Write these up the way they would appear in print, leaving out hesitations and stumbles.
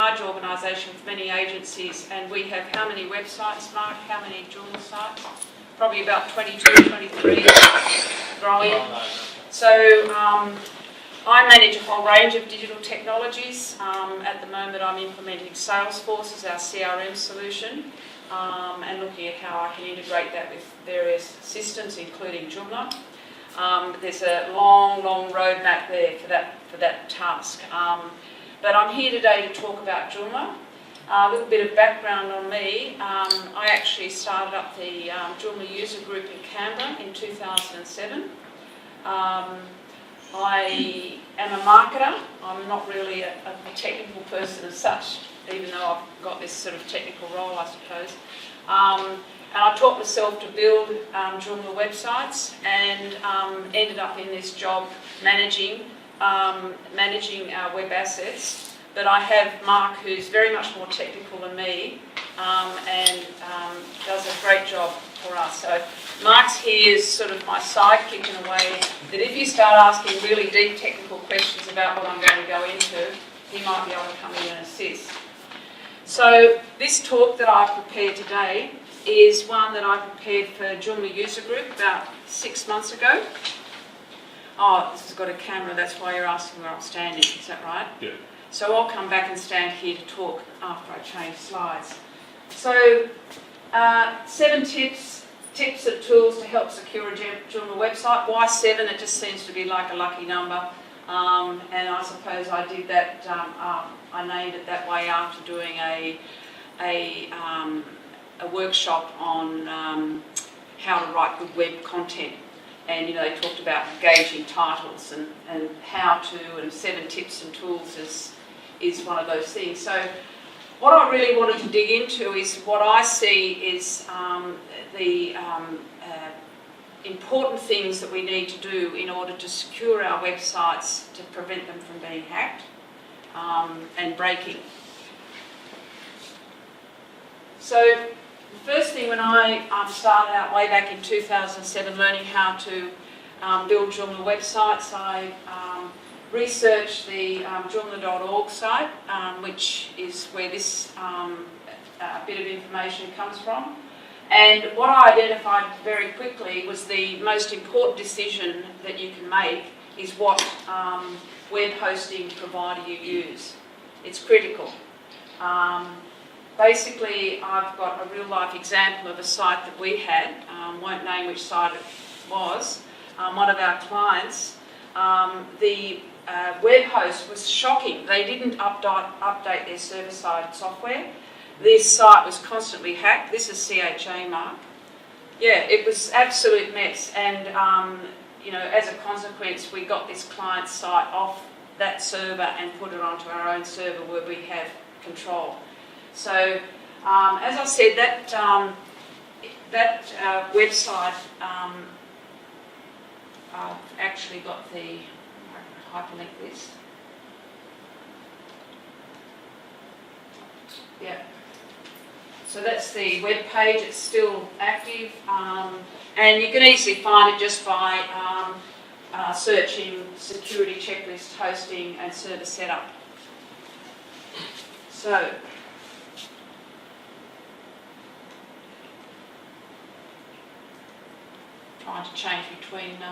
large organisation with many agencies, and we have how many websites, Mark? How many Joomla sites? Probably about 22, 23, growing. So I manage a whole range of digital technologies. At the moment I'm implementing Salesforce as our CRM solution and looking at how I can integrate that with various systems, including Joomla. There's a long roadmap there for that task. But I'm here today to talk about Joomla. A little bit of background on me. I actually started up the Joomla user group in Canberra in 2007. I am a marketer. I'm not really a technical person as such, even though I've got this sort of technical role, I suppose. And I taught myself to build Joomla websites and ended up in this job managing our web assets. But I have Mark, who's very much more technical than me and does a great job for us. So Mark's here is sort of my sidekick in a way that if you start asking really deep technical questions about what I'm going to go into, he might be able to come in and assist. So this talk that I've prepared today is one that I prepared for Joomla User Group about 6 months ago. Oh, this has got a camera, that's why you're asking where I'm standing, is that right? Yeah. So I'll come back and stand here to talk after I change slides. So 7 tips and tools to help secure a Joomla website. Why 7? It just seems to be like a lucky number. And I suppose I did that, I named it that way after doing a workshop on how to write good web content. And you know, they talked about engaging titles and how to, and 7 tips and tools is one of those things. So what I really wanted to dig into is what I see is the important things that we need to do in order to secure our websites to prevent them from being hacked and breaking. So the first thing, when I started out way back in 2007 learning how to build Joomla websites, I researched the Joomla.org site, which is where this bit of information comes from. And what I identified very quickly was the most important decision that you can make is what web hosting provider you use. It's critical. Basically, I've got a real-life example of a site that we had, won't name which site it was, one of our clients. The web host was shocking. They didn't update their server-side software. This site was constantly hacked. This is CHA, Mark. Yeah, it was absolute mess. And, you know, as a consequence, we got this client site off that server and put it onto our own server where we have control. So, as I said, that website, I've actually got the, hyperlink this. Yeah. So that's the web page. It's still active, and you can easily find it just by searching security checklist, hosting, and server setup. So. Trying to change between,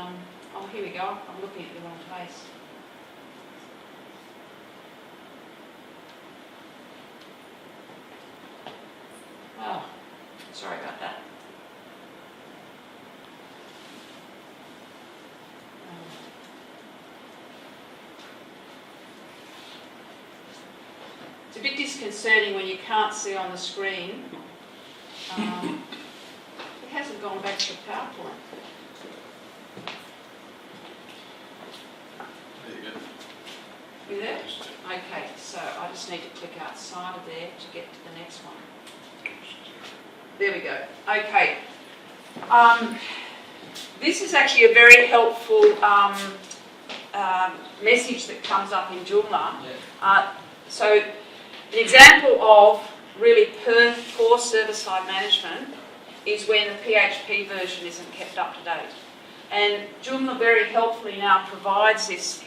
oh here we go, I'm looking at the wrong place. Oh, sorry about that. It's a bit disconcerting when you can't see on the screen. It hasn't gone back to PowerPoint. There you go. You there? Okay, so I just need to click outside of there to get to the next one. There we go. Okay. This is actually a very helpful message that comes up in Joomla. So an example of really poor server-side management is when the PHP version isn't kept up to date. And Joomla very helpfully now provides this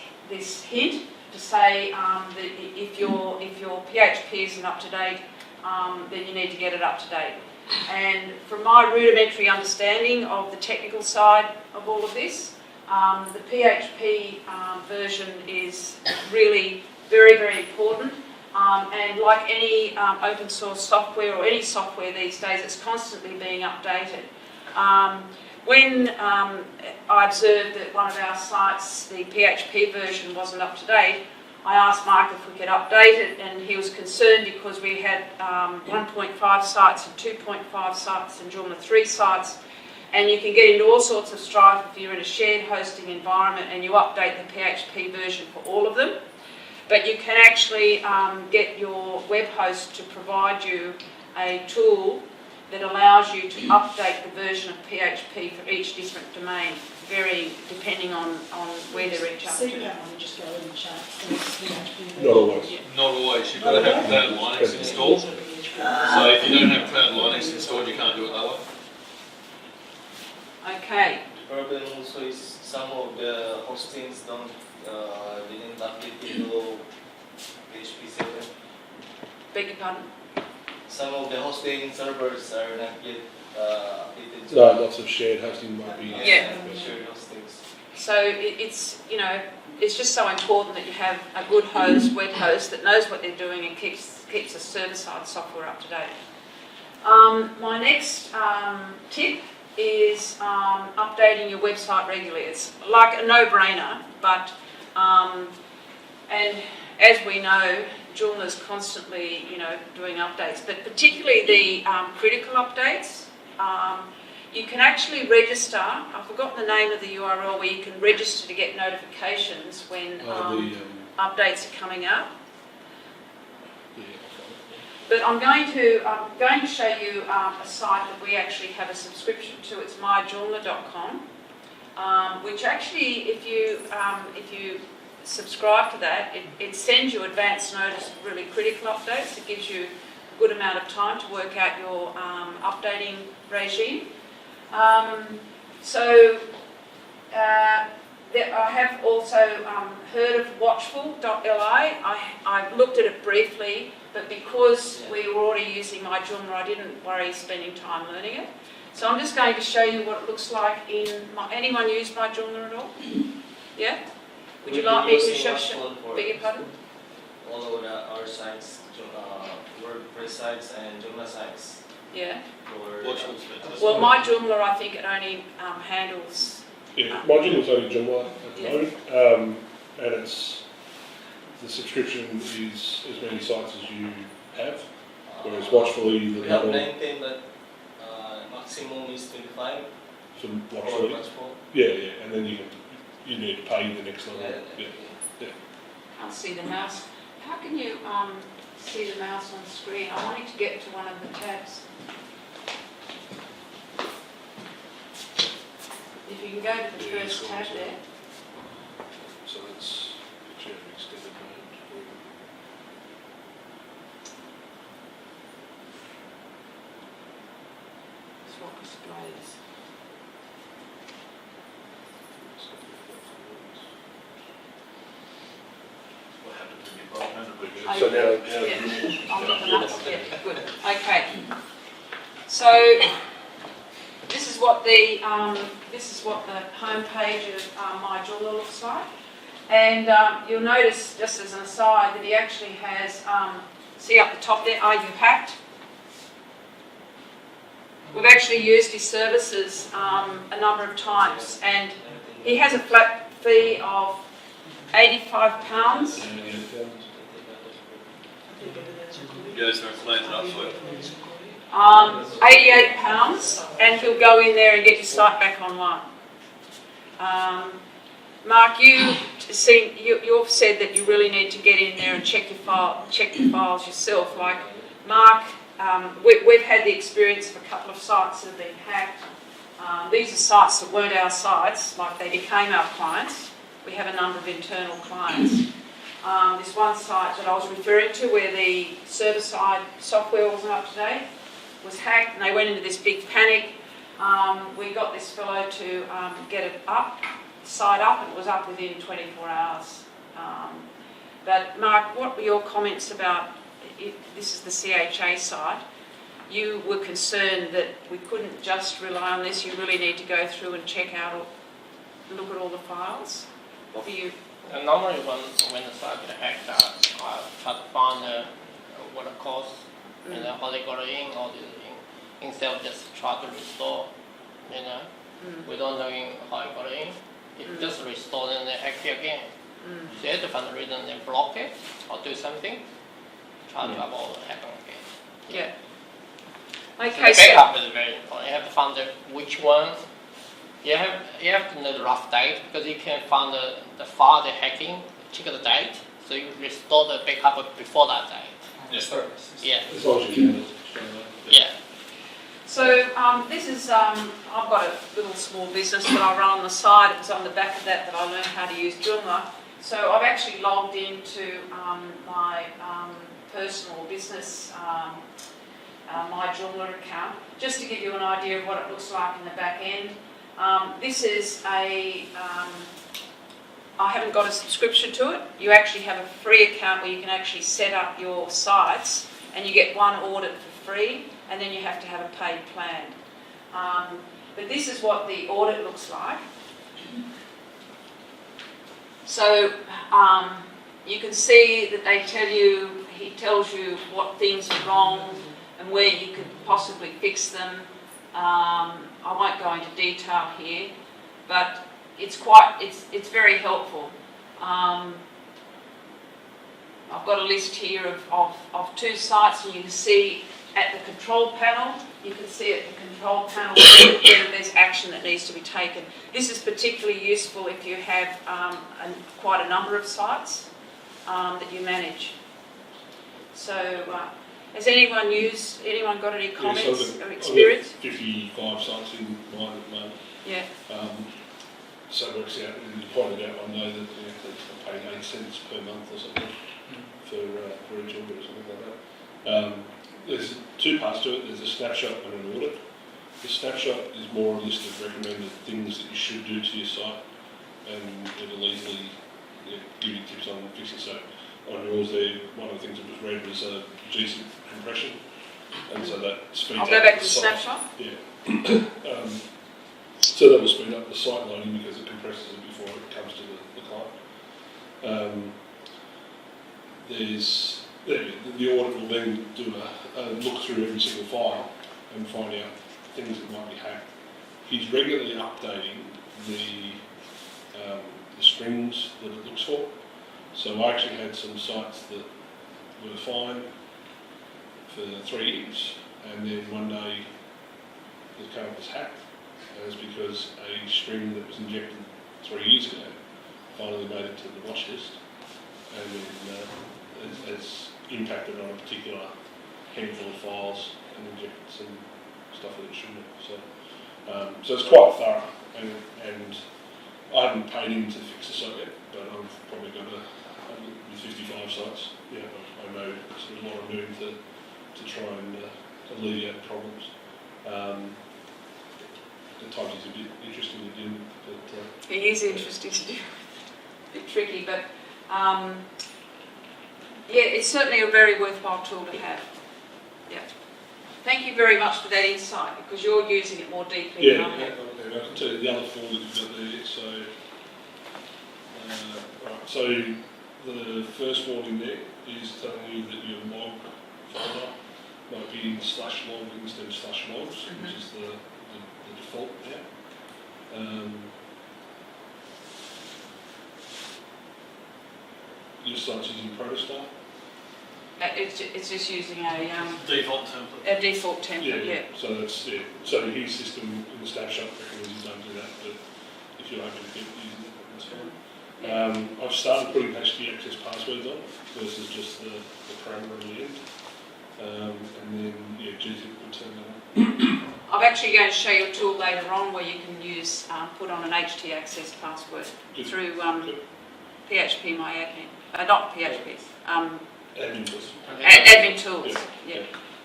hint to say that if your PHP isn't up to date, then you need to get it up to date. And from my rudimentary understanding of the technical side of all of this, the PHP version is really very, very important. And like any open source software or any software these days, it's constantly being updated. When I observed that one of our sites, the PHP version wasn't up to date, I asked Mark if we could update it, and he was concerned because we had 1.5 sites and 2.5 sites and Joomla 3 sites, and you can get into all sorts of strife if you're in a shared hosting environment and you update the PHP version for all of them. But you can actually get your web host to provide you a tool that allows you to update the version of PHP for each different domain, varying depending on where they reach up to. Just go and change. Not always. Yeah. Not always. You've got to have Cloud Linux installed. So if you don't have Cloud Linux installed, you can't do it that way. Okay. The problem also is some of the hostings didn't update below PHP 7. Beg your pardon? Some of the hosting servers are not yet updated. No, lots of shared hosting might be. Yeah. Shared hostings. So it's, you know, it's just so important that you have a good host, web host, that knows what they're doing and keeps the server-side software up to date. My next tip is updating your website regularly. It's like a no-brainer, but and as we know, Joomla's constantly, you know, doing updates, but particularly the critical updates. You can actually register. I've forgotten the name of the URL where you can register to get notifications when updates are coming out. Yeah. But I'm going to show you a site that we actually have a subscription to. It's myjoomla.com, which actually, if you subscribe to that, it sends you advance notice of really critical updates. It gives you a good amount of time to work out your updating regime. I have also heard of watchful.li. I looked at it briefly, but because we were already using myJoomla, I didn't worry spending time learning it. So I'm just going to show you what it looks like in anyone use myJoomla at all? Yeah? Would you like me to show? Beg your pardon? All over our sites, WordPress sites and Joomla sites. Yeah. Watchful's fantastic. Well, myJoomla, I think it only handles. Yeah, my Joomla's only Joomla at the moment, and the subscription is as many sites as you have, whereas Watchfully, we have 19, but maximum is 25. So For Watchfully, Watchful. yeah, and then you need to pay the next level. Yeah. Can't see the mouse. How can you see the mouse on the screen? I wanted to get to one of the tabs. If you can go to the first tab there. So that's picture of extended range. Swap displays. What happened to me, Bob? So now, Yeah, I'll get the nuts. Yeah, good. Okay. So this is what the home page of myJoomla looks like, and you'll notice, just as an aside, that he actually has. See up the top there, are you hacked? We've actually used his services a number of times, and he has a flat fee of £85. Yeah, so it cleans it up for you. £88, and he'll go in there and get your site back online. Mark, you've said that you really need to get in there and check your files yourself. Like Mark, we've had the experience of a couple of sites that have been hacked. These are sites that weren't our sites, like they became our clients. We have a number of internal clients. This one site that I was referring to, where the server-side software wasn't up to date, was hacked, and they went into this big panic. We got this fellow to get it up, site up, and it was up within 24 hours. But Mark, what were your comments about, this is the CHA site, you were concerned that we couldn't just rely on this, you really need to go through and check out or look at all the files? What were you? Normally when the site is hacked, I try to find what it costs and how they got it in, all this in, instead of just try to restore, you know. Without knowing how it got in, it just restores and then hack it again. So you have to find the reason and block it or do something, try to avoid it happen again. Yeah. So Okay, the backup is very important. You have to find which ones. You have to know the rough date because you can find the file they're hacking, check the date, so you restore the backup before that date. Yes. Yeah. As long as you can. Yeah. So this is, I've got a little small business that I run on the side. It was on the back of that I learned how to use Joomla. So I've actually logged into my personal business, my Joomla account, just to give you an idea of what it looks like in the back end. This is I haven't got a subscription to it. You actually have a free account where you can actually set up your sites and you get one audit for free, and then you have to have a paid plan. But this is what the audit looks like. So you can see that he tells you what things are wrong and where you could possibly fix them. I won't go into detail here, but it's very helpful. I've got a list here of 2 sites, and you can see at the control panel, you can see at the control panel where there's action that needs to be taken. This is particularly useful if you have quite a number of sites that you manage. So has anyone got any comments or experience? I've got 55 sites in mine at the moment. Yeah. So it works out, and you pointed out, I know that I pay 8 cents per month or something for each order or something like that. There's 2 parts to it. There's a snapshot and an audit. The snapshot is more a list of recommended things that you should do to your site, and it'll easily give you tips on fixing. So on yours there, one of the things that was read was GC compression, and so that speeds up. I'll go back to the site. snapshot. Yeah. So that will speed up the site loading because it compresses it before it comes to the client. The audit will then do a look through every single file and find out things that might be hacked. He's regularly updating the strings that it looks for. So I actually had some sites that were fine for 3 years, and then one day the account was hacked, and it's because a string that was injected 3 years ago finally made it to the watch list, and then has impacted on a particular handful of files and injected some stuff that it shouldn't have. So it's quite thorough, and I haven't paid him to fix the site yet, but I've probably got with 55 sites. Yeah, I know sort of what I'm doing to try and alleviate problems. At times he's a bit interesting to deal with, but It is interesting to do. A bit tricky, but yeah, it's certainly a very worthwhile tool to have. Yeah. Thank you very much for that insight, because you're using it more deeply than I have. I can tell you the other 4 that you've got there. So the first warning there is telling you that your log folder might be in /log instead of /logs, which is the default now. Your site's using Protostar. It's just using a Default template. default template. Yeah. So that's So his system in the snapshot recommends you don't do that, but if you're open to using it, that's fine. I've started putting HTTP access passwords on versus just the parameter on the end, and then GZIP will turn that on. I'm actually going to show you a tool later on where you can use put on an HT access password through PHP My Admin, not PHP. Admin tools. Admin tools. Yeah.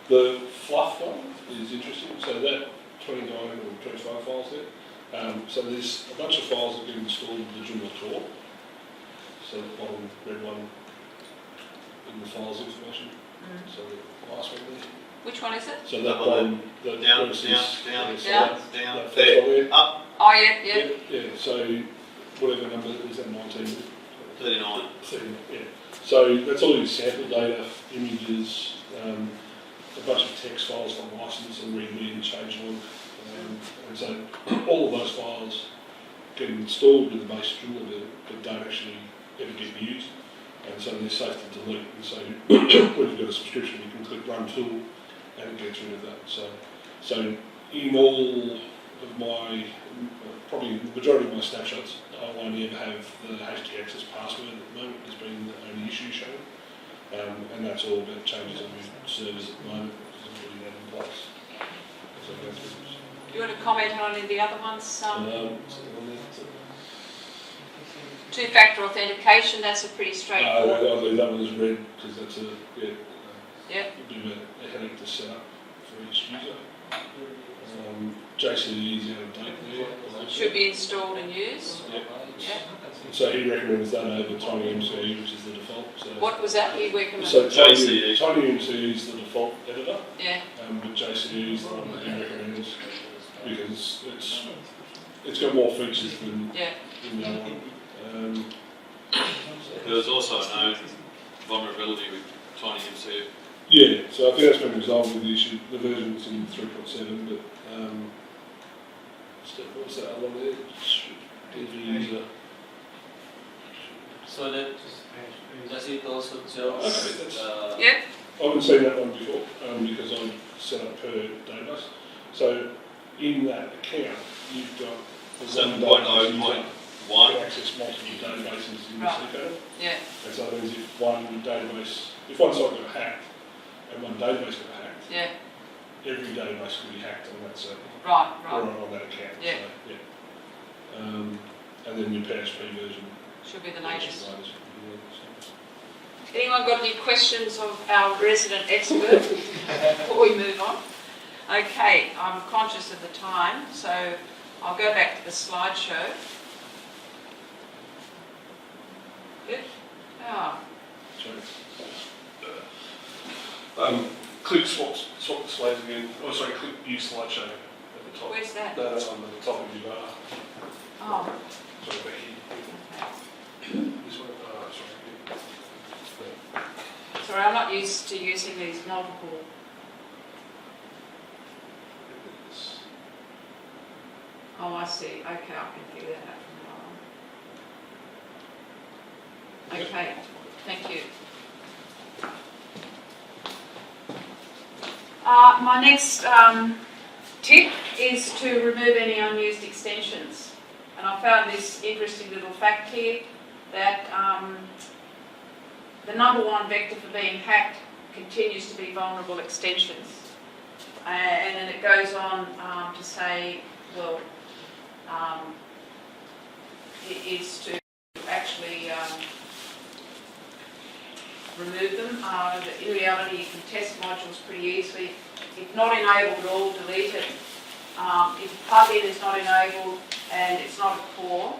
The fluff one is interesting. So that 29 or 25 files there. So there's a bunch of files that get installed with the Joomla Tool. So the bottom red one in the files information. So the last one there. Which one is it? So that Double one, down, down, down, that first there, one there. up, Oh, yeah, yeah. Yeah, so whatever number is that 19? 39. 30, yeah. So that's all your sample data, images, a bunch of text files from license and read and change log. And so all of those files get installed with the base Joomla but don't actually ever get used. And so they're safe to delete. And so when you've got a subscription, you can click Run Tool and it gets rid of that. So in all of my, probably the majority of my snapshots, I'll only ever have the htaccess password at the moment as being the only issue shown. And that's all about changes on your servers at the moment, because I'm putting that in place. So I go through this. Do you want to comment on any of the other ones? Two-factor authentication, that's a pretty straightforward. I'll leave that one as red, because that's a, Yeah. a bit of a headache to set up for each user. JCE is out of date there. Should be installed and used. Yeah. Yeah. So he recommends that over TinyMCE, which is the default. So, What was that? You recommend? so JCE. TinyMCE is the default editor, Yeah. but JCE is the one that he recommends because it's got more features than Yeah. the other one. There was also a known vulnerability with TinyMCE. Yeah, so I think that's been resolved with the issue. The version's in 3.7, but what's that other one there? Every user. So that, does it also show? Okay, that's- Yeah. I haven't seen that one before because I set up per database. So in that account, you've got the 7.0.1. can access multiple databases in the Right. code. Yeah. And so that means if one site got hacked and one database got hacked, Yeah. every database could be hacked on that server Right. or Right. on that account. Yeah. So, yeah. And then your PHP version. Should be the latest. Yeah, so. Anyone got any questions of our resident expert before we move on? Okay, I'm conscious of the time, so I'll go back to the slideshow. Good. Ah, Click swap the slides again. Oh, sorry, click view slideshow at the top. where's that? No, that's on the top of your bar. Oh, Sorry, back here. okay. This one. Oh, sorry. Sorry, I'm not used to using these multiple. Oh, I see. Okay, I can figure that out from now on. Okay, thank you. My next tip is to remove any unused extensions. And I found this interesting little fact here that the #1 vector for being hacked continues to be vulnerable extensions. And then it goes on to say, well, it is to actually remove them. In reality, you can test modules pretty easily. If not enabled at all, delete it. If a plugin is not enabled and it's not a core,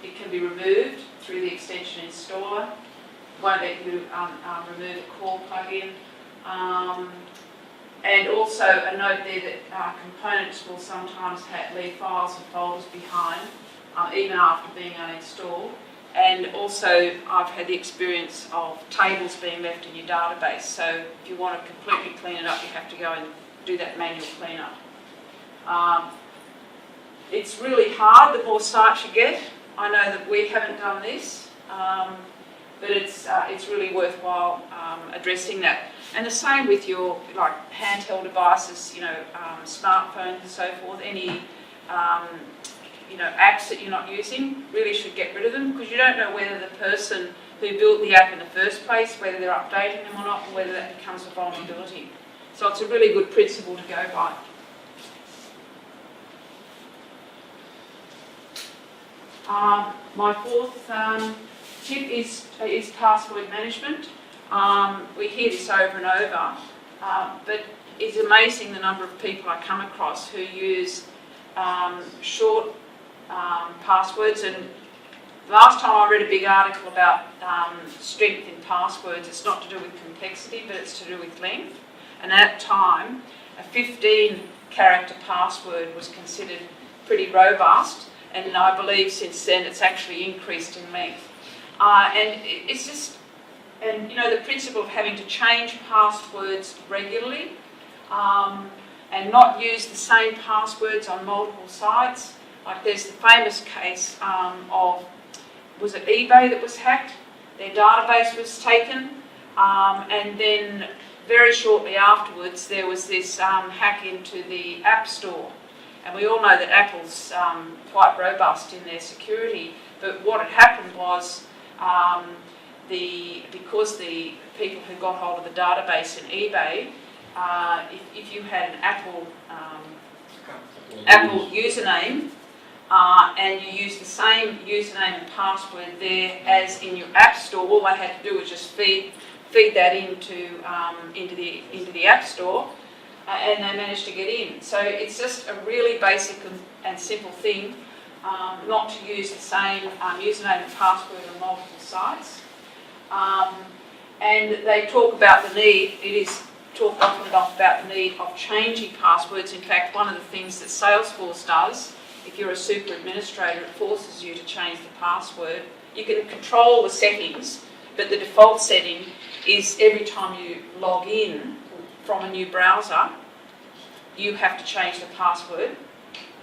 it can be removed through the extension installer. It won't let you remove a core plugin. And also a note there that components will sometimes leave files and folders behind, even after being uninstalled. And also, I've had the experience of tables being left in your database. So if you want to completely clean it up, you have to go and do that manual cleanup. It's really hard the more sites you get. I know that we haven't done this, but it's really worthwhile addressing that. And the same with your handheld devices, smartphones and so forth. Any apps that you're not using, really should get rid of them, because you don't know whether the person who built the app in the first place, whether they're updating them or not, or whether that becomes a vulnerability. So it's a really good principle to go by. My fourth tip is password management. We hear this over and over, but it's amazing the number of people I come across who use short passwords, and last time I read a big article about strength in passwords. It's not to do with complexity, but it's to do with length. And at that time, a 15-character password was considered pretty robust, and I believe since then it's actually increased in length. And it's just, and you know, the principle of having to change passwords regularly and not use the same passwords on multiple sites. Like there's the famous case of, was it eBay that was hacked? Their database was taken, and then very shortly afterwards there was this hack into the App Store. And we all know that Apple's quite robust in their security, but what had happened was because the people who got hold of the database in eBay, if you had an Apple username and you used the same username and password there as in your App Store, all they had to do was just feed that into the App Store, and they managed to get in. So it's just a really basic and simple thing, not to use the same username and password on multiple sites. And they talk about the need, it is talked often enough about the need of changing passwords. In fact, one of the things that Salesforce does, if you're a super administrator, it forces you to change the password. You can control the settings, but the default setting is every time you log in from a new browser, you have to change the password,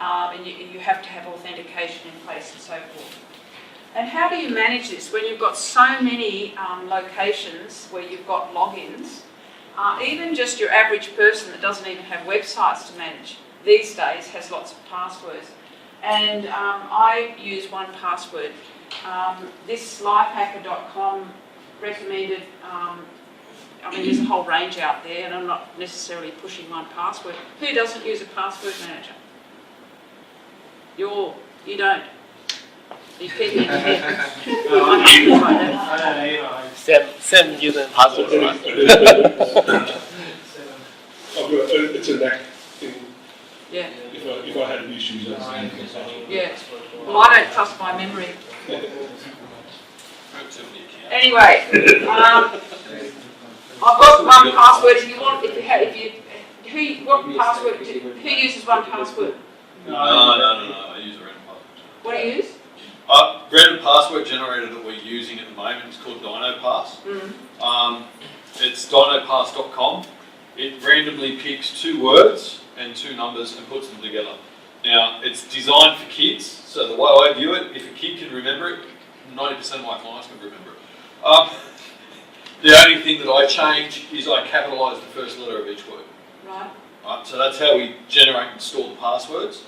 and you have to have authentication in place and so forth. And how do you manage this when you've got so many locations where you've got logins? Even just your average person that doesn't even have websites to manage these days has lots of passwords. And I use 1Password. This lifehacker.com recommended, I mean there's a whole range out there, and I'm not necessarily pushing 1Password. Who doesn't use a password manager? You don't. You keep it in your head. Same username password, right? It's a knack thing. Yeah. If I had issues, that's Yeah. Well, I don't trust my memory. Anyway, I've got 1Password. If you want, who uses 1Password? No, I use a random password. What do you use? Random password generator that we're using at the moment is called DinoPass. It's dinopass.com. It randomly picks 2 words and 2 numbers and puts them together. Now, it's designed for kids, so the way I view it, if a kid can remember it, 90% of my clients can remember it. The only thing that I change is I capitalise the first letter of each word. Right. Right, so that's how we generate and store the passwords.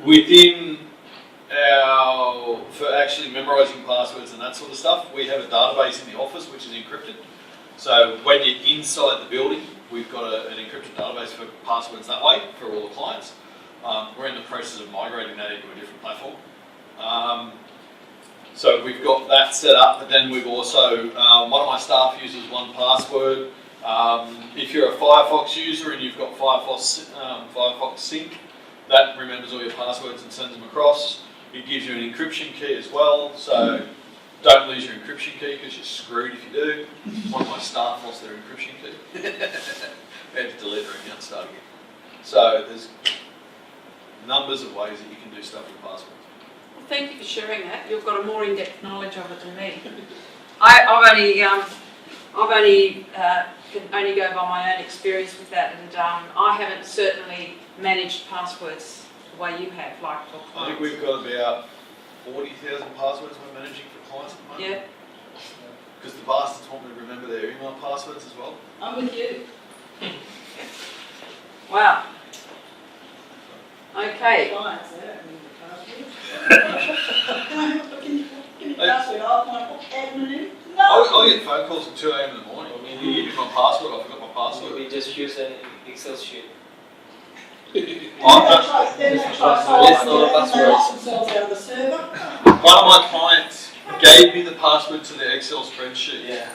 Within for actually memorising passwords and that sort of stuff, we have a database in the office which is encrypted. So when you're inside the building, we've got an encrypted database for passwords that way for all the clients. We're in the process of migrating that into a different platform. So we've got that set up, but then we've also, one of my staff uses 1Password. If you're a Firefox user and you've got Firefox Sync, that remembers all your passwords and sends them across. It gives you an encryption key as well, so don't lose your encryption key because you're screwed if you do. One of my staff lost their encryption key. We had to delete her account and start again. So there's numbers of ways that you can do stuff with passwords. Well, thank you for sharing that. You've got a more in-depth knowledge of it than me. I've only can only go by my own experience with that, and I haven't certainly managed passwords the way you have, like for clients. I think we've got about 40,000 passwords we're managing for clients at the moment. Yeah. Because the bastards want me to remember their email passwords as well. I'm with you. Wow. Okay. Clients, they don't need the password. Can you password? I'll find admin in. No. I'll get phone calls at 2 AM in the morning. I mean, you give me my password, I forgot my password. We just use an Excel sheet. Then they try Yes, no passwords. they lock themselves out of the server. One of my clients gave me the password to their Excel spreadsheet. Yeah.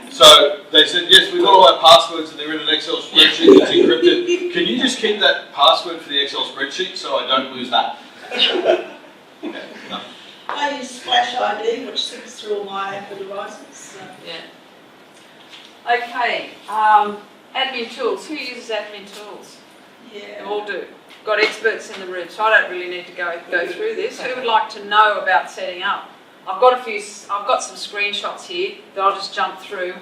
So they said, yes, we've got all our passwords and they're in an Excel spreadsheet that's encrypted. Can you just keep that password for the Excel spreadsheet so I don't lose that? Okay, no. I use Splash ID, which syncs through all my Apple devices. So. Yeah. Okay, admin tools. Who uses admin tools? We Yeah. all do. Got experts in the room, so I don't really need to go through this. Who would like to know about setting up? I've got some screenshots here that I'll just jump through.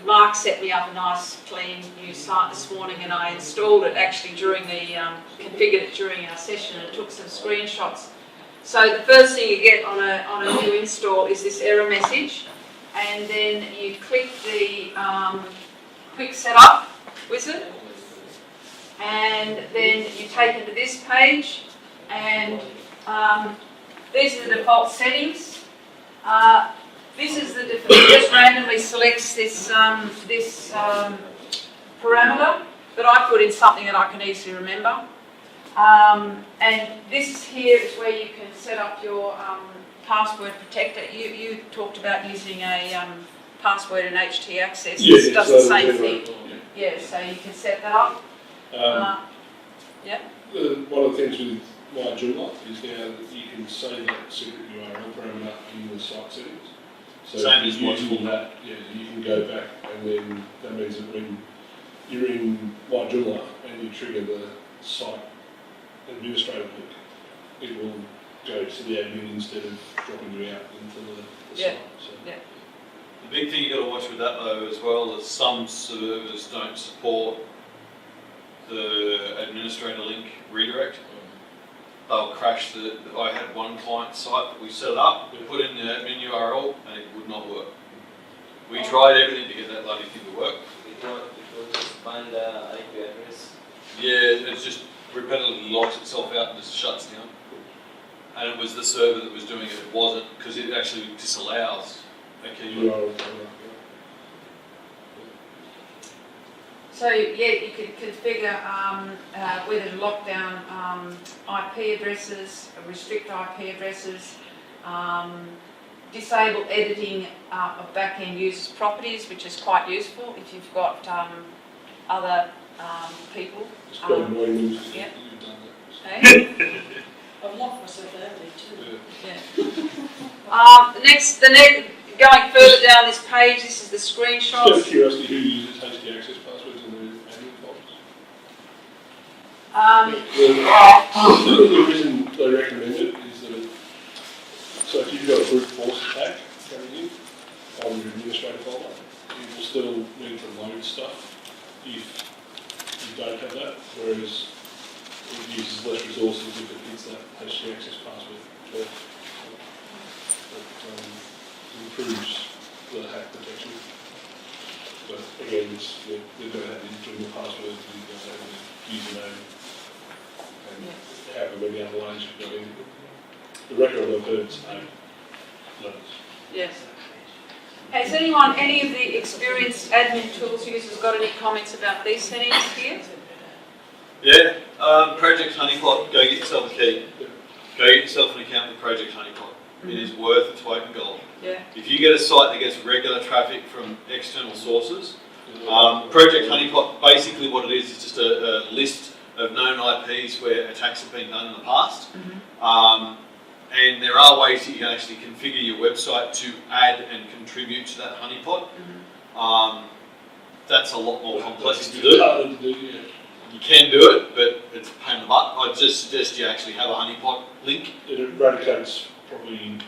Mark set me up a nice, clean new site this morning, and I installed it actually during the configured it during our session, and took some screenshots. So the first thing you get on a new install is this error message, and then you click the quick setup wizard, and then you take it to this page, and these are the default settings. This is the default. It just randomly selects this parameter, but I put in something that I can easily remember. And this here is where you can set up your password protector. You talked about using a password and HT access. This does the same thing. Yeah, so you can set that up. Yeah. One of the things with my Joomla is now that you can save that secret URL parameter in the site settings. So Same as what's using that, yeah, you can go back, and then that means that when you're in my Joomla and you trigger the site administrator link, it will go to the admin instead of dropping you out into the Yeah. site. So. Yeah. The big thing you got to watch with that though as well is some servers don't support the administrator link redirect. They'll crash I had one client site that we set up, we put in the admin URL and it would not work. We tried everything to get that bloody thing to work. It will just find the IP address. Yeah, it's just repetitively locks itself out and just shuts down. And it was the server that was doing it, it wasn't, because it actually disallows Akeeba. URL parameter, So yeah, you can configure whether to lock down IP addresses, restrict IP addresses, disable editing of back-end users' properties, which is quite useful if you've got other people. It's quite annoying when you've yeah. done that. Okay. I've locked myself out there too. Yeah. Going further down this page, this is the Just out of screenshots. curiosity, who uses HT access passwords in the admin files? The reason they recommend it is that so if you've got a brute force attack coming in on your administrator folder, you will still need to load stuff if you don't have that, whereas it uses less resources if it hits that HT access password. So, improves the hack protection. But again, they've got to have the Joomla password, you've got to have the username, and however many other ways you've got in. The record I've heard is 8 letters. Yes. Has any of the experienced admin tools users got any comments about these settings here? Yeah, Project Honeypot, go get yourself a key. Go get yourself an account with Project Honeypot. It is worth its weight in gold. Yeah. If you get a site that gets regular traffic from external sources, Project Honeypot, basically what it is just a list of known IPs where attacks have been done in the past. And there are ways that you can actually configure your website to add and contribute to that honeypot. That's a lot more complex to do. You can do it, but it's a pain in the butt. I'd just suggest you actually have a honeypot link. It eradicates probably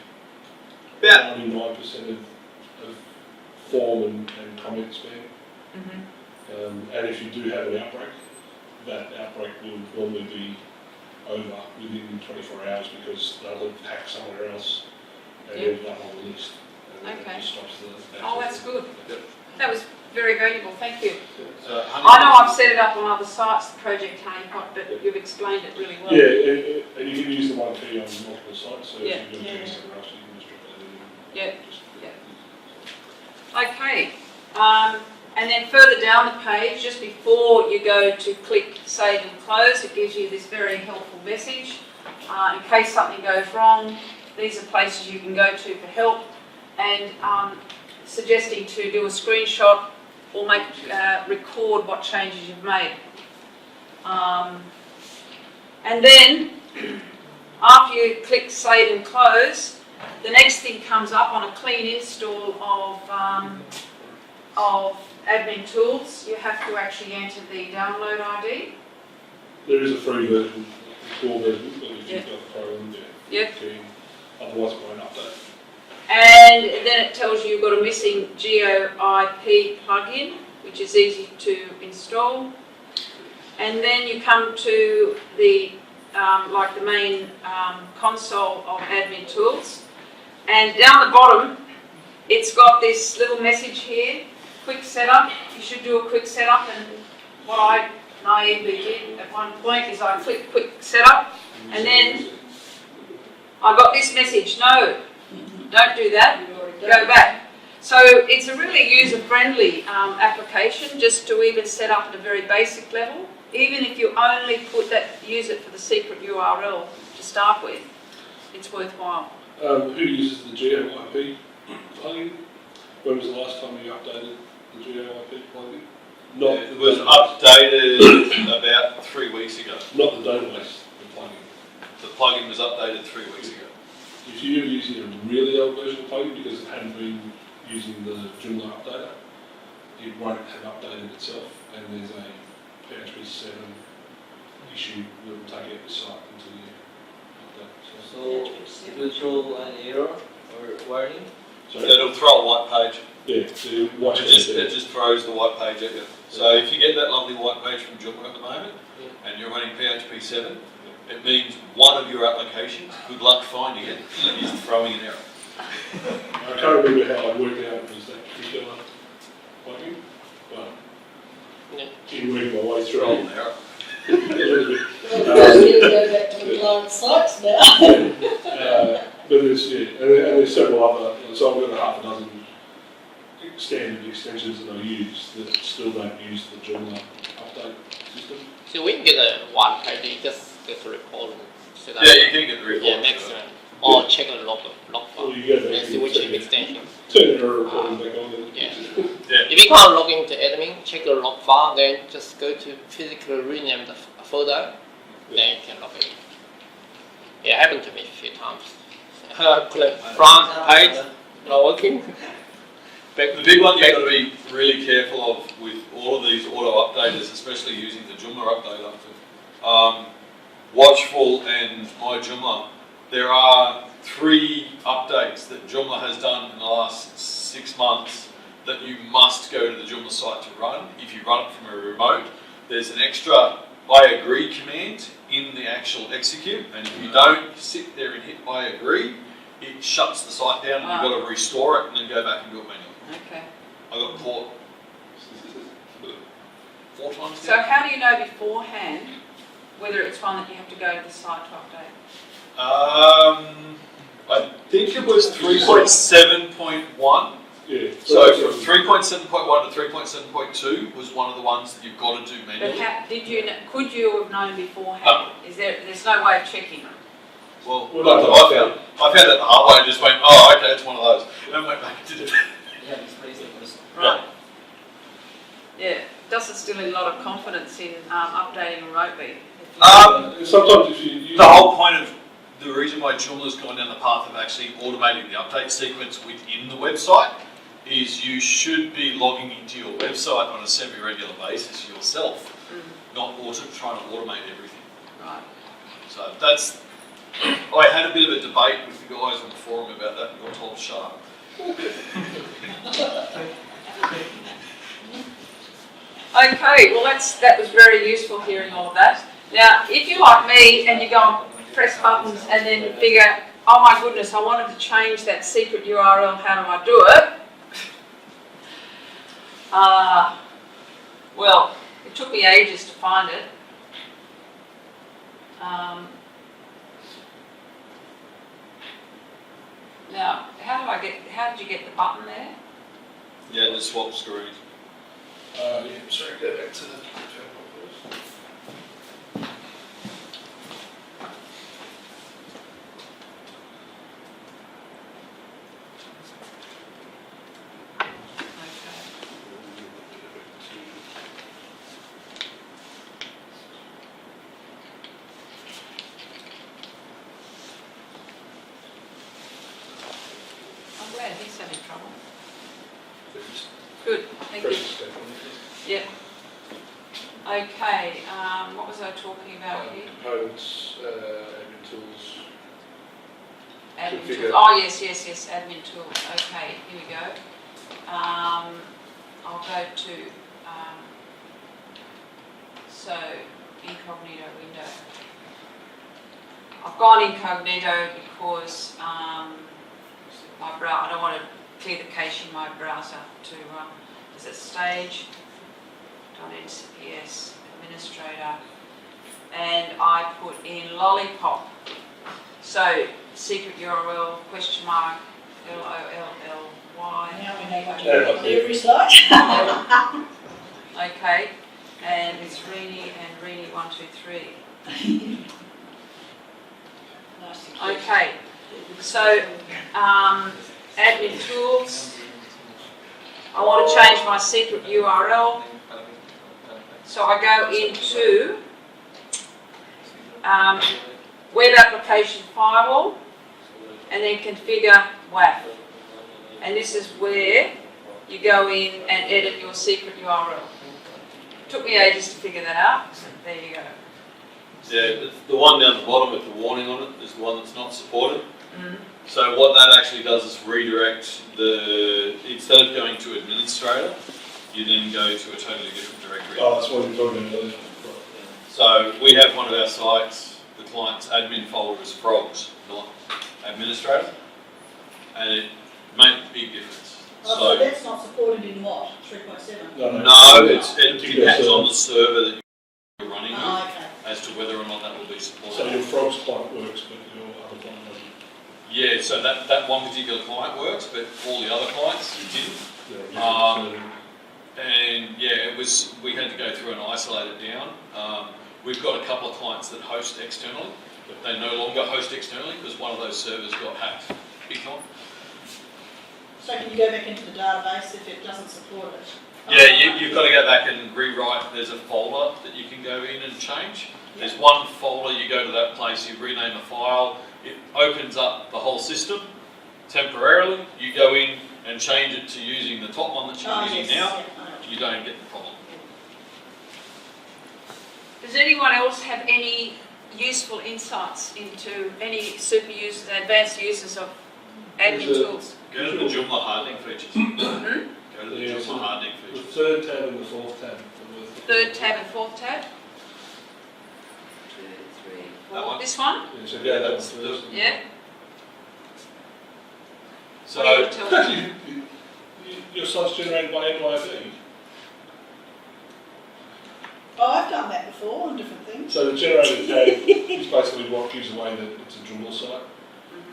About 99% of form and comment spam. And if you do have an outbreak, that outbreak will normally be over within 24 hours because they'll have hacked somewhere else and ended up on the list. And Okay. It just stops the Oh, that's good. Yep. That was very valuable, thank you. So I know I've set it up on other sites, the Project Honeypot, but you've explained it really well. Yeah, and you can use the one key on multiple sites, so Yeah. if you're doing somewhere else, you can just drop that in. Yeah. Just, Okay, and then further down the page, just before you go to click Save and Close, it gives you this very helpful message. In case something goes wrong, these are places you can go to for help, and suggesting to do a screenshot or record what changes you've made. And then After you click Save and Close, the next thing comes up on a clean install of Admin Tools. You have to actually enter the download ID. There is a free version, a core version, but if Yeah. you've got the pro in there, Yep. otherwise it won't update. And then it tells you you've got a missing GeoIP plugin, which is easy to install. And then you come to the like the main console of Admin Tools, and down the bottom, it's got this little message here: quick setup. You should do a quick setup, and what I naively did at one point is I clicked quick setup, and then I got this message: no, don't do that. Go back. So it's a really user-friendly application, just to even set up at a very basic level. Even if you only use it for the secret URL to start with, it's worthwhile. Who uses the GeoIP plugin? When was the last time you updated the GeoIP plugin? Not It was updated about 3 weeks ago. Not the database, the plugin. The plugin was updated 3 weeks ago. If you're using a really old version of plugin because it hadn't been using the Joomla updater, it won't have updated itself, and there's a PHP 7 issue that will take out the site until you update. So it will throw an error or warning. So It'll throw a white page. yeah, so you watch It just throws the white page at you. So if you get that lovely white page from Joomla at the moment, and you're running PHP 7, it means one of your applications, good luck finding it, is throwing an error. I can't remember how I worked out it was that particular plugin, but in reading my way through Throw it, an error. Well, we need to go back to the client sites now. but there's and there's several other. So I've got a half a dozen standard extensions that I use that still don't use the Joomla update system. So we can get a one page, you just get the report and set up. Yeah, you can get the report. Yeah, excellent. Or check the log file Or you go back and see which extension. turn the error reporting back on. Yeah. Yeah. If you can't log into admin, check the log file, then just go to physically rename the folder, then you can log in. Yeah, it happened to me a few times. Click front page, not working. The big one you've got to be really careful of with all of these auto updaters, especially using the Joomla updater. Watchful and My Joomla. There are 3 updates that Joomla has done in the last 6 months that you must go to the Joomla site to run. If you run it from a remote, there's an extra I agree command in the actual execute, and if you don't sit there and hit I agree, it shuts the site down and you've got to restore it and then go back and do it manually. Okay. I got caught 4 times So now. how do you know beforehand whether it's one that you have to go to the site to update? I think it was 3.7.1. Yeah. So from 3.7.1 to 3.7.2 was one of the ones that you've got to do But manually. could you have known beforehand? There's no way of checking. Well, Well, not no, that I found that the hard way. I just went, oh, okay, it's one of those. And went back and did it. Yeah, it's pretty simple. Right. Yeah, it does instill a lot of confidence in updating remotely. Sometimes if you The whole point of the reason why Joomla's gone down the path of actually automating the update sequence within the website is you should be logging into your website on a semi-regular basis yourself, not trying to automate everything. Right. So that's. I had a bit of a debate with the guys on the forum about that, and got told sharp. Okay, well that was very useful hearing all of that. Now, if you're like me and you go and press buttons and then figure, oh my goodness, I wanted to change that secret URL, how do I do it? Well, it took me ages to find it. Now, how did you get the button there? Yeah, the swap screens. yeah, sorry, go back to the terminal first. Good, thank you. Precious step on Yep. Okay, what was I talking about here? Components, admin tools. Admin Configure. tools. Oh, yes, admin tools. Okay, here we go. I'll go to, so, incognito window. I've gone incognito because my I don't want to clear the cache in my browser to, is it stage? .ncps administrator, and I put in lollipop. So secret URL question mark LOLLY. Now we know what to do on every slide. Okay, and it's Rini and Rini123. Nice. Okay, so admin tools. I want to change my secret URL. So I go into web application firewall and then configure WAF. And this is where you go in and edit your secret URL. Took me ages to figure that out. There you go. Yeah, the one down the bottom with the warning on it is the one that's not supported. Mm. So what that actually does is redirect instead of going to administrator, you then go to a totally different directory. Oh, that's what we were talking about earlier. So we have one of our sites, the client's admin folder is frogs, not administrator, and it made a big difference. So that's not supported in what? 3.7? No, it depends on the server that you're running with Oh, okay. as to whether or not that will be supported. So your frogs client works, but your other client doesn't. Yeah, so that one particular client works, but all the other clients didn't. Yeah, And yeah, we had to go through and isolate it down. We've got a couple of clients that host externally. They no longer host externally because one of those servers got hacked big time. So can you go back into the database if it doesn't support it? Yeah, you've got to go back and rewrite. There's a folder that you can go in and change. There's one folder, you go to that place, you rename a file, it opens up the whole system temporarily. You go in and change it to using the top one that you're using now. Yeah, I know. You don't get the problem. Does anyone else have any useful insights into any super users, advanced users of admin tools? Go to the Joomla hardening features. Go to the Yeah, Joomla so hardening the features. third tab and the fourth tab. Third tab and fourth tab? 2, 3, 4. That one? This one? Yeah, so Yeah, go that's that the- one first. Yeah. So, What do you tell me? Your site's generated by MYOB. Oh, I've done that before on different things. So the generated tag is basically what gives away that it's a Joomla site.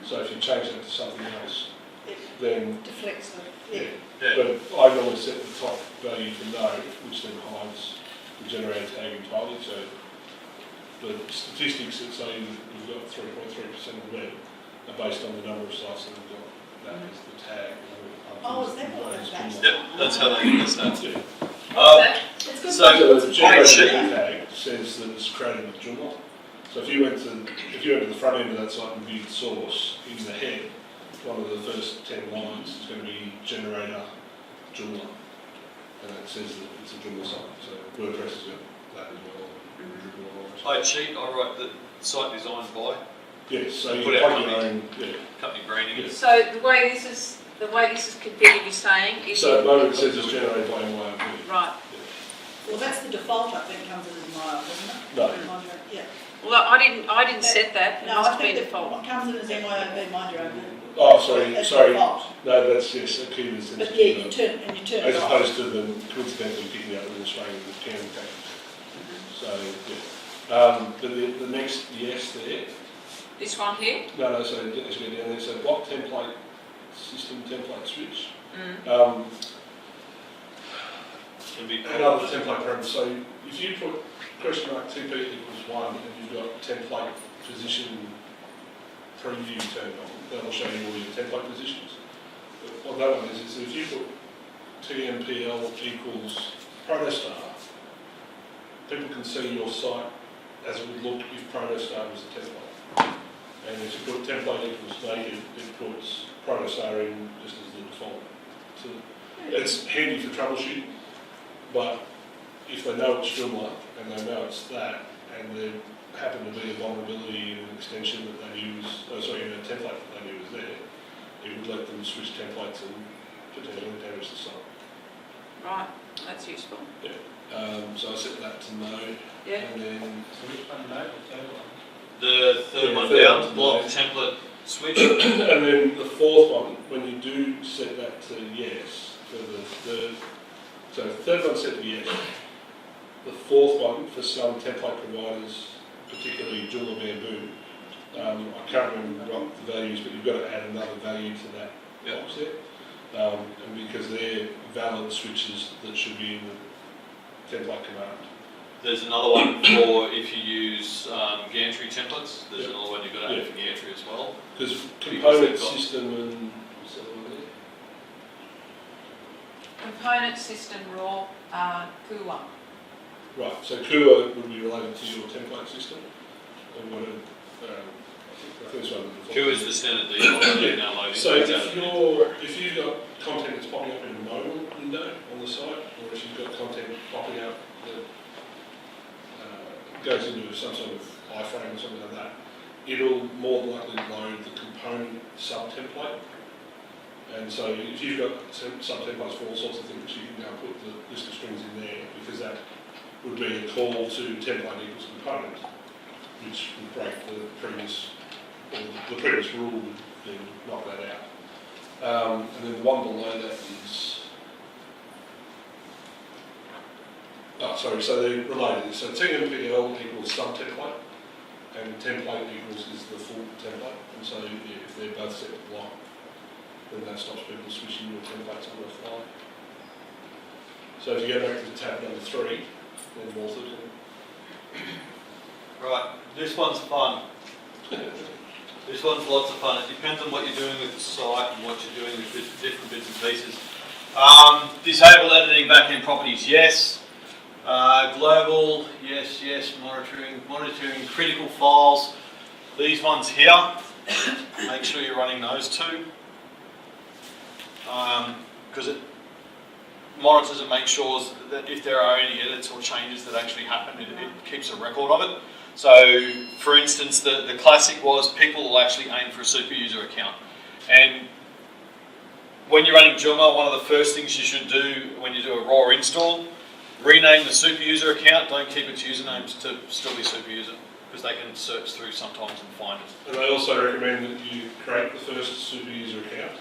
So if you change it to something else, It then deflects the, yeah. yeah. But I normally set the top value for no, which then hides the generated tag entirely. So the statistics that say we've got 3.3% of the web are based on the number of sites that we've got. That is the tag. oh, is that what It's that's? Yep, that's how they get that. Yeah. It's good So- to know So the what's generated happening. tag says that it's created with Joomla. So if you went to the front end of that site and viewed source, in the head, one of the first 10 lines is going to be generator Joomla. And it says that it's a Joomla site. So WordPress has got that as well. I cheat, I write the site designed by Yes, so you Put can out plug your company. own, yeah. company branding. Yes. So the way this is configured, you're saying, is So at the moment it says it's generated by MYOB. right. Well, that's the default, I think, comes in as MyOB, isn't it? No. Yeah. Well, I didn't set that. It No, must I be think that default. what comes in as MyOB, mind your own. Oh, sorry, As sorry. default. No, that's yes, Akeeba But yeah, you turn as it off. opposed to them coincidentally picking up an Australian accounting tax. So, yeah. But the next yes there, This one here. no, so as you go down there, so block template, system template switch. Mm. Can be Another template parameter, so if you put question mark 2p equals 1 and you've got template position preview turned on, that'll show you all your template positions. But what that one is if you put TMPL equals protostar, people can see your site as it would look if protostar was the template. And if you put template equals native, it puts protostar in just as the default. So It's handy for troubleshooting, but if they know it's Joomla and they know it's that, and there happen to be a vulnerability in an extension that they use, in a template that they use there, it would let them switch templates and potentially damage the site. Right, that's useful. So I set that to no, Yeah. and then Which one, no, the third one? The third Yeah, one third down, one, block yeah. template switch. and then the fourth one, when you do set that to yes, for so the third one set to yes. The fourth one, for some template providers, particularly Joomla Bamboo, I can't remember what the values, but you've got to add another value to that box there. And because they're valid switches that should be in the template command. There's another one for if you use gantry templates. There's Yeah. another one you've got to add for gantry as well. Because they've component got- system and what's the other one there? Component system raw, Kuwa. Right, so Kua would be related to your template system, and what I think it's one of the Q is the standard default now loading. So if you've got content that's popping up in a mobile window on the site, or if you've got content popping up that goes into some sort of iframe or something like that, it'll more than likely load the component sub-template. And so if you've got sub-templates for all sorts of things, you can now put the list of strings in there, because that would be a call to template equals component, which would break the previous rule would then knock that out. And then the one below that is, so they're related. So TMPL equals sub-template, and template equals is the full template. And so if they're both set to block, then that stops people switching your templates on the fly. So if you go back to tab number 3, then more to Right, this one's fun. This one's lots of fun. It depends on what you're doing with the site and what you're doing with different bits and pieces. Disable editing backend properties, yes. Global, yes, yes. Monitoring critical files. These ones here, make sure you're running those two. Because it monitors and makes sure that if there are any edits or changes that actually happen, it keeps a record of it. So, for instance, the classic was people will actually aim for a Superuser account. And when you're running Joomla, one of the first things you should do when you do a raw install, rename the Superuser account, don't keep its usernames to still be Superuser, because they can search through sometimes and find it. And they also recommend that you create the first Superuser account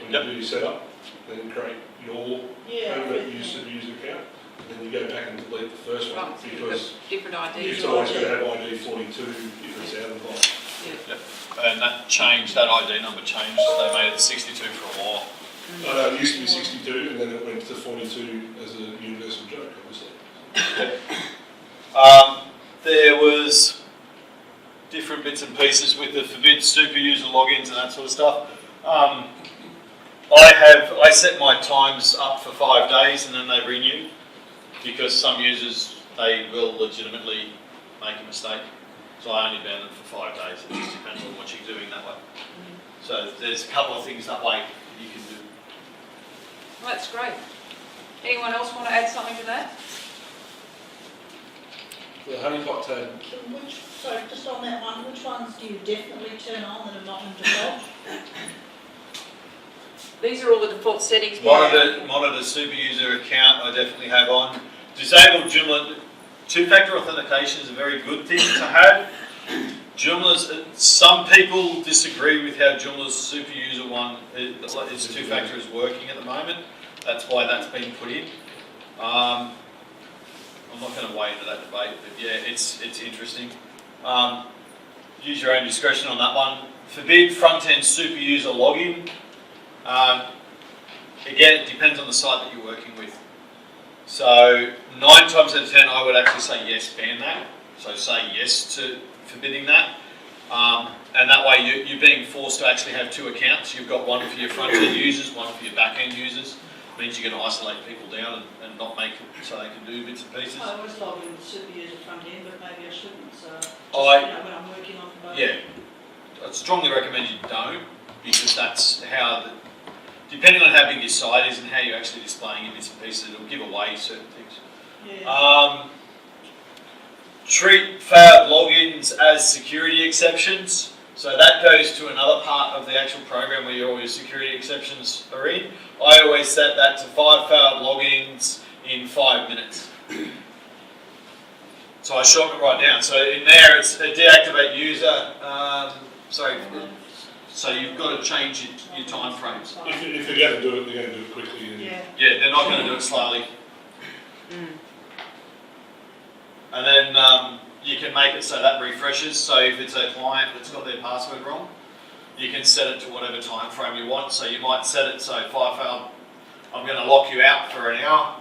when you do your setup, then create your permanent Superuser account, and then you go back and delete the first one, Right, because different IDs. it's always going to have ID 42 if it's out of the box. Yeah. And that ID number changed, they made it 62 for a while. It used to be 62, and then it went to 42 as a universal joke, obviously. There was different bits and pieces with the forbid Superuser logins and that sort of stuff. I set my times up for 5 days and then they renew, because some users, they will legitimately make a mistake. So I only ban them for 5 days. It just depends on what you're doing that way. So there's a couple of things that way you can do. Well, that's great. Anyone else want to add something to that? The Honeypot tab, Sorry, just on that one, which ones do you definitely turn on that are not in default? These are all the default settings. Monitor Superuser account I definitely have on. Disable Joomla. Two-factor authentication is a very good thing to have. Some people disagree with how Joomla's Superuser one, its two-factor is working at the moment. That's why that's been put in. I'm not going to wade into that debate, but yeah, it's interesting. Use your own discretion on that one. Forbid front-end Superuser login. Again, it depends on the site that you're working with. So 9 times out of 10, I would actually say yes, ban that. So say yes to forbidding that. And that way you're being forced to actually have 2 accounts. You've got one for your front-end users, one for your back-end users. It means you're going to isolate people down and not make it so they can do bits and pieces. I always log in with Superuser front end, but maybe I shouldn't, so just, when I'm working on both. Yeah, I'd strongly recommend you don't, because that's how depending on how big your site is and how you're actually displaying your bits and pieces, it'll give away certain things. Yeah. Treat failed logins as security exceptions. So that goes to another part of the actual program where all your security exceptions are in. I always set that to 5 failed logins in 5 minutes. So I shorten it right down. So in there it's a deactivate user. So you've got to change your time frames. If they're going to do it, they're going to do it quickly. And Yeah. Yeah, they're not going to do it slowly. And then you can make it so that refreshes. So if it's a client that's got their password wrong, you can set it to whatever time frame you want. So you might set it so 5 failed, I'm going to lock you out for an hour,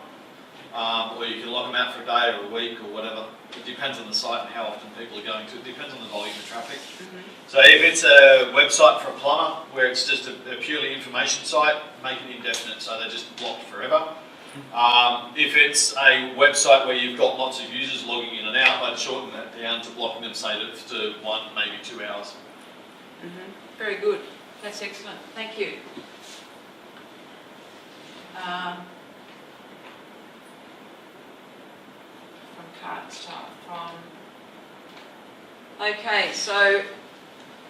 or you can lock them out for a day or a week or whatever. It depends on the site and how often people are going to. It depends on the volume of traffic. So if it's a website for a plumber where it's just a purely information site, make it indefinite so they're just blocked forever. If it's a website where you've got lots of users logging in and out, I'd shorten that down to blocking them, say, to 1, maybe 2 hours. Very good. That's excellent. Thank you. From card start from. Okay, so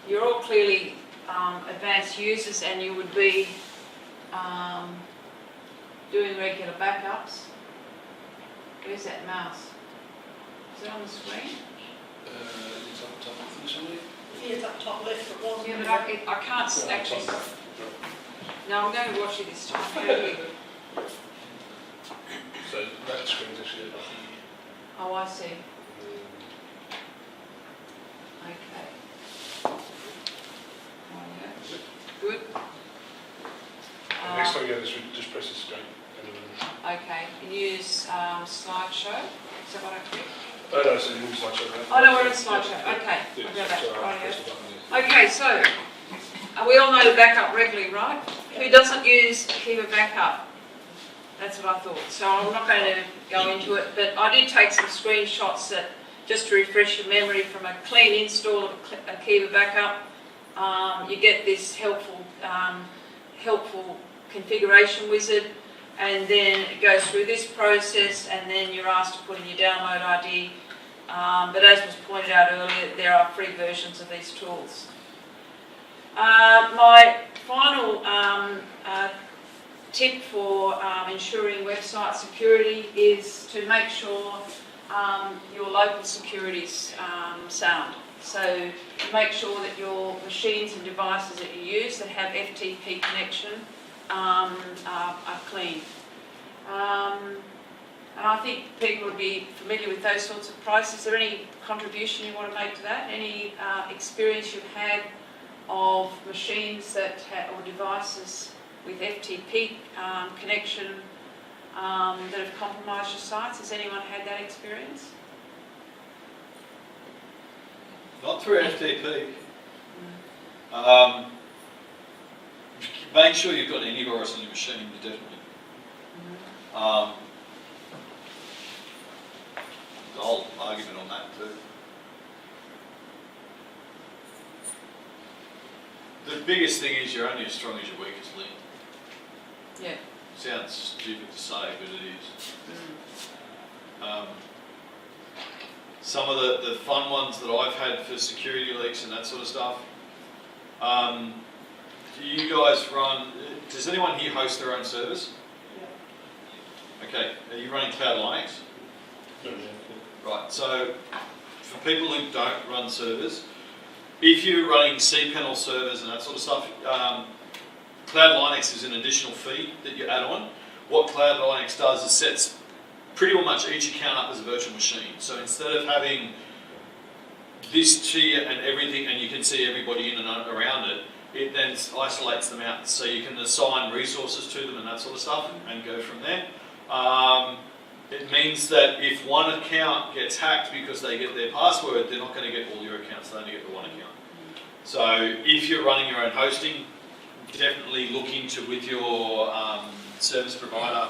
you're all clearly advanced users, and you would be doing regular backups. Where's that mouse? Is it on the screen? it's up top, I think, somewhere. Yeah, it's up top left, it wasn't. Yeah, but I can't actually. No, I'm going to watch it this time. Very good. So that screen's actually over here. Oh, I see. Okay. Good. Next time you go this, just press the screen. Okay, use slideshow. Is that what I click? Oh no, so you move slideshow around. Oh no, we're in slideshow. Okay, Yeah, I'll go back. so, Rightio. press the button there. Okay, so we all know to back up regularly, right? Who doesn't use Akeeba backup? That's what I thought. So I'm not going to go into it, but I did take some screenshots that just to refresh your memory from a clean install of Akeeba backup. You get this helpful configuration wizard, and then it goes through this process, and then you're asked to put in your download ID. But as was pointed out earlier, there are free versions of these tools. My final tip for ensuring website security is to make sure your local security is sound. So make sure that your machines and devices that you use that have FTP connection are clean. And I think people would be familiar with those sorts of prices. Is there any contribution you want to make to that? Any experience you've had of machines that or devices with FTP connection that have compromised your sites? Has anyone had that experience? Not through FTP. Make sure you've got antivirus on your machine, definitely. The whole argument on that too. The biggest thing is you're only as strong as your weakest link. Yeah. Sounds stupid to say, but it is. Some of the fun ones that I've had for security leaks and that sort of stuff. Do you guys run, does anyone here host their own servers? Yeah. Okay, are you running Cloud Linux? Right, so for people who don't run servers, if you're running cPanel servers and that sort of stuff, Cloud Linux is an additional fee that you add on. What Cloud Linux does is sets pretty much each account up as a virtual machine. So instead of having this tier and everything, and you can see everybody in and around it, it then isolates them out. So you can assign resources to them and that sort of stuff and go from there. It means that if one account gets hacked because they get their password, they're not going to get all your accounts, they only get the one account. So if you're running your own hosting, definitely look into with your service provider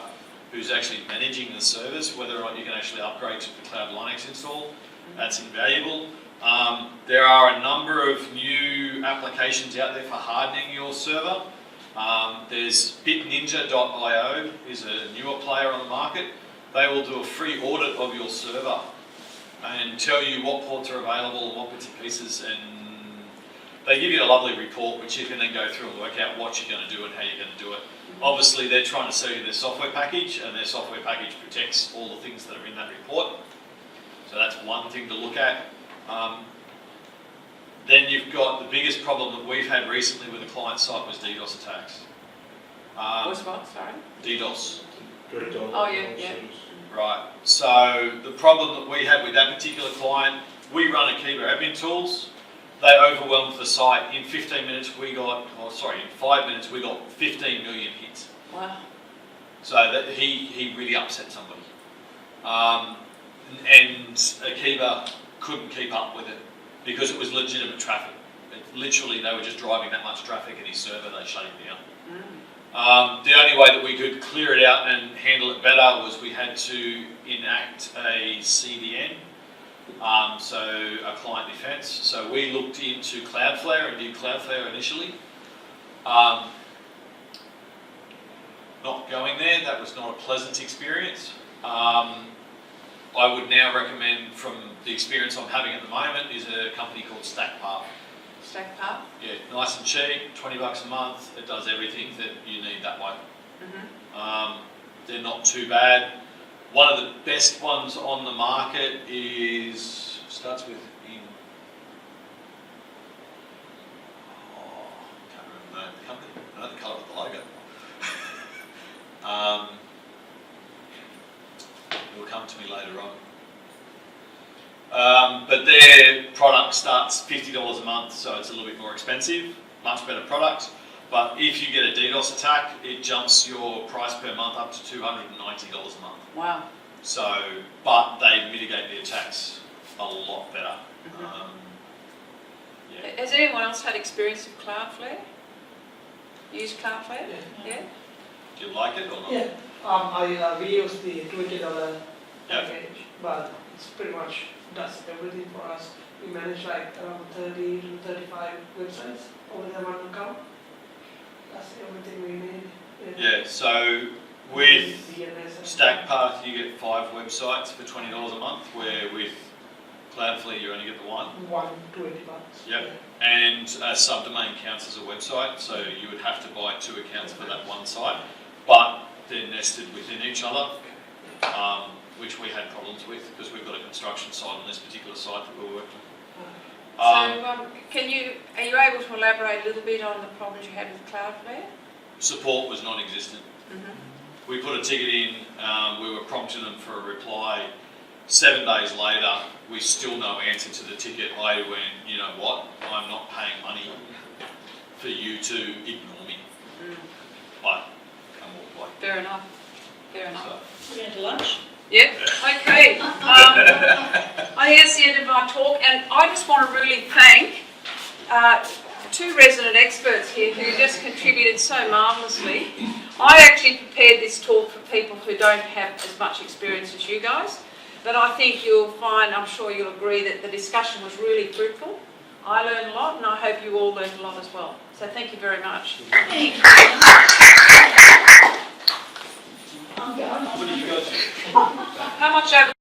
who's actually managing the service, whether or not you can actually upgrade to the Cloud Linux install. That's invaluable. There are a number of new applications out there for hardening your server. There's bitninja.io is a newer player on the market. They will do a free audit of your server and tell you what ports are available and what bits and pieces, and they give you a lovely report which you can then go through and work out what you're going to do and how you're going to do it. Obviously they're trying to sell you their software package, and their software package protects all the things that are in that report. So that's one thing to look at. Then you've got the biggest problem that we've had recently with a client site was DDoS attacks. What's what, sorry? DDoS. Oh, yeah. Right, so the problem that we had with that particular client, we run Akeeba admin tools. They overwhelmed the site. In 15 minutes we got, in 5 minutes we got 15 million hits. Wow. So that he really upset somebody. And Akeeba couldn't keep up with it because it was legitimate traffic. Literally they were just driving that much traffic in his server, they shut him down. The only way that we could clear it out and handle it better was we had to enact a CDN, so a client defense. So we looked into Cloudflare and did Cloudflare initially. Not going there, that was not a pleasant experience. I would now recommend, from the experience I'm having at the moment, is a company called StackPath. StackPath? Yeah, nice and cheap, $20 a month. It does everything that you need that way. They're not too bad. One of the best ones on the market starts with can't remember the name of the company. I know the colour of the logo. It will come to me later on. But their product starts $50 a month, so it's a little bit more expensive, much better product. But if you get a DDoS attack, it jumps your price per month up to $290 a month. Wow. So, but they mitigate the attacks a lot better. Yeah. Has anyone else had experience with Cloudflare? Used Cloudflare? Yeah. Do you like it or not? Yeah, we use the $20 Yep. package, but it's pretty much does everything for us. We manage like around 30 to 35 websites over the one account. That's everything we need. Yeah, so with DNS and StackPath you get 5 websites for $20 a month, where with Cloudflare you only get the one. $120. Yep. And a subdomain counts as a website, so you would have to buy 2 accounts for that one site, but they're nested within each other, which we had problems with because we've got a construction site on this particular site that we're working on. So, are you able to elaborate a little bit on the problems you had with Cloudflare? Support was non-existent. We put a ticket in, we were prompting them for a reply. 7 days later, we still no answer to the ticket. I went, you know what, I'm not paying money for you to ignore me. But, come on, like. Fair enough. Fair enough. So. We're going to lunch. Yep, okay. I think that's the end of my talk, and I just want to really thank 2 resident experts here who just contributed so marvellously. I actually prepared this talk for people who don't have as much experience as you guys, but I think you'll find, I'm sure you'll agree, that the discussion was really fruitful. I learned a lot, and I hope you all learned a lot as well. So thank you very much. Thank you. I'm going. What did you guys do? How much over?